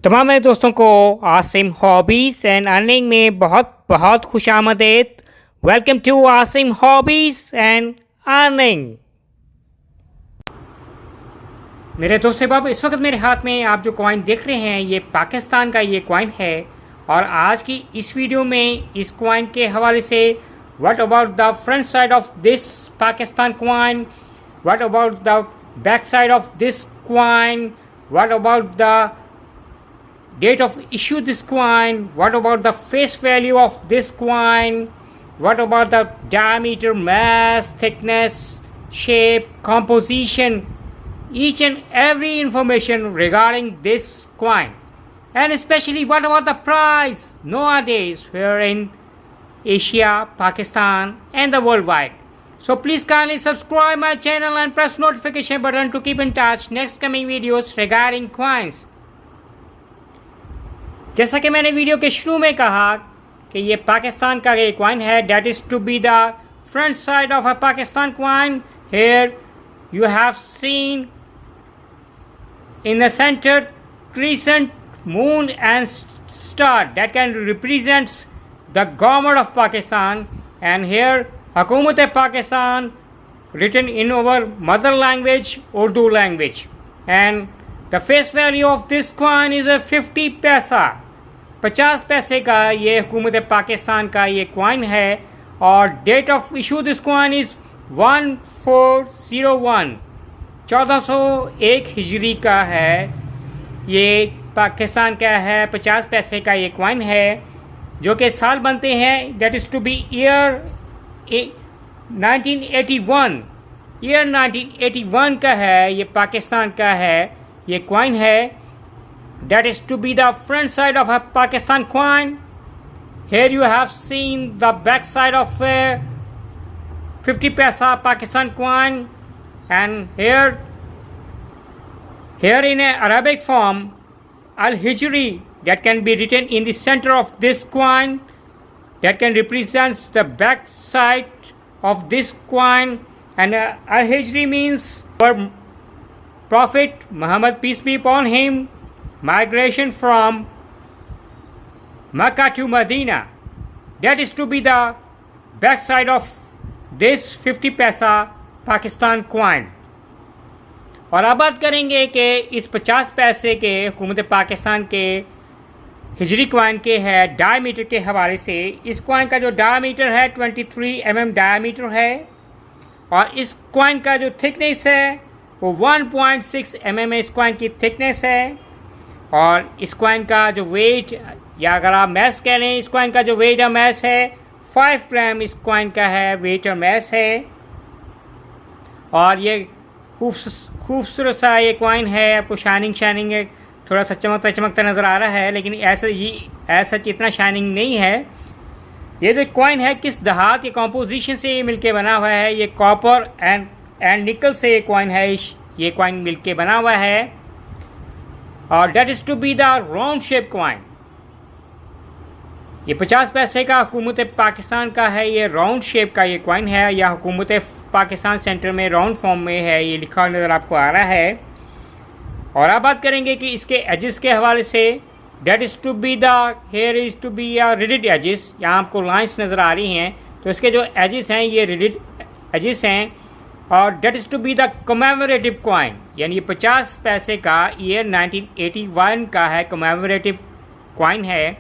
तमाम मेरे दोस्तों को आसिम हॉबीज़ एंड अर्निंग में बहुत बहुत खुशामदीद। Welcome to Asim hobbies and earning. मेरे दोस्त बाब, इस वक्त मेरे हाथ में आप जो कॉइन देख रहे हैं ये पाकिस्तान का ये कॉइन है और आज की इस वीडियो में इस कॉइन के हवाले से what about the front side of this Pakistan coin, what about the back side of this coin, what about the date of issue this coin, what about the face value of this coin, what about the diameter, mass, thickness, shape, composition, each and every information regarding this coin, and especially what about the price nowadays here in Asia, Pakistan and the worldwide. So please kindly subscribe my channel and press notification button to keep in touch next coming videos regarding coins. जैसा कि मैंने video के शुरू में कहा कि ये पाकिस्तान का ये कॉइन है, that is to be the front side of a Pakistan coin. Here you have seen in the centre crescent moon and star that can represents the government of Pakistan, and here हुकूमत Pakistan written in our mother language, Urdu language, and the face value of this coin is a 50 पैसा. 50 पैसे का ये हुकूमत पाकिस्तान का ये coin है और date of issue this coin is 1401 1401 हिजरी का है. ये पाकिस्तान का है, 50 पैसे का ये कॉइन है जो कि साल बनते हैं, that is to be year 1981. Year 1981 का है, ये पाकिस्तान का है ये कॉइन है. That is to be the front side of a Pakistan coin. Here you have seen the back side of a 50 paisa Pakistan coin, and here in a Arabic form Al-Hijri that can be written in the center of this coin, that can represents the back side of this coin, and Al-Hijri means for Prophet Muhammad, peace be upon him, migration from Mecca to Medina. That is to be the back side of this 50 पैसा Pakistan coin. और अब बात करेंगे कि इस 50 पैसे के हुकूमत पाकिस्तान के हिजरी कॉइन के है डायमीटर के हवाले से. इस कॉइन का जो डायमीटर है 23 mm डायमीटर है और इस कॉइन का जो थिकनेस है वो 1.6 mm इस कॉइन की थिकनेस है. और इस कॉइन का जो वेट या अगर आप मैस कह लें, इस कॉइन का जो वेट और मैस है 5 ग्राम इस कॉइन का है वेट और मैस है. और ये खूबसूरत सा ये कॉइन है. आपको शाइनिंग है, थोड़ा सा चमकता नज़र आ रहा है, लेकिन ऐसा इतना शाइनिंग नहीं है. ये जो कॉइन है किस धात या कॉम्पोजिशन से ये मिलके बना हुआ है, ये कॉपर एंड निकल से ये कॉइन है. ये कॉइन मिलके बना हुआ है और that is to be the round shape coin. ये 50 पैसे का हुकूमत पाकिस्तान का है, ये राउंड शेप का ये कॉइन है, या हुकूमत पाकिस्तान सेंटर में राउंड फॉर्म में है, ये लिखा नज़र आपको आ रहा है. और अब बात करेंगे कि इसके एजेस के हवाले से. That is to be the here is to be या रिडिड एजेस. यहाँ आपको लाइन्स नज़र आ रही हैं, तो इसके जो एजेस हैं ये रिडिड एजेस हैं. और that is to be the commemorative coin, यानी ये 50 पैसे का ईयर 1981 का है कमेमोरेटिव कॉइन है.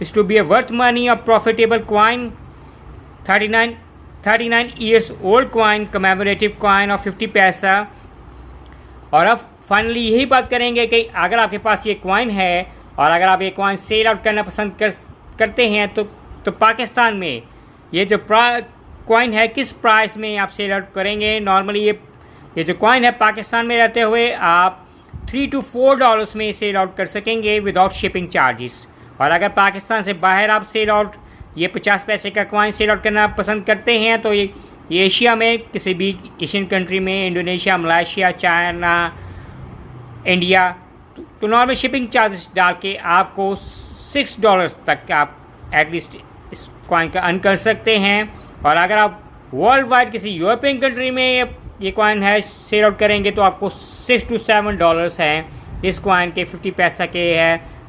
Is to be a worth money of profitable coin, 39 years old coin, commemorative coin of 50 paisa. और अब फाइनली यही बात करेंगे कि अगर आपके पास ये कॉइन है और अगर आप ये कॉइन सेल आउट करना पसंद करते हैं तो पाकिस्तान में ये जो कॉइन है किस प्राइस में आप सेल आउट करेंगे. नॉर्मली ये जो कॉइन है पाकिस्तान में रहते हुए आप $3 to $4 में सेल आउट कर सकेंगे विदाउट शिपिंग चार्जेस. और अगर पाकिस्तान से बाहर आप सेल आउट ये 50 पैसे का कॉइन सेल आउट करना पसंद करते हैं तो ये एशिया में किसी भी एशियन कंट्री में, इंडोनेशिया, मलेशिया, चाइना, इंडिया, तो नॉर्मल शिपिंग चार्जेस डाल के आपको $6 तक आप एटलीस्ट इस कॉइन का अर्न कर सकते हैं. और अगर आप वर्ल्ड वाइड किसी यूरोपियन कंट्री में ये कॉइन है सेल आउट करेंगे तो आपको $6 to $7 हैं इस कॉइन के 50 पैसा के है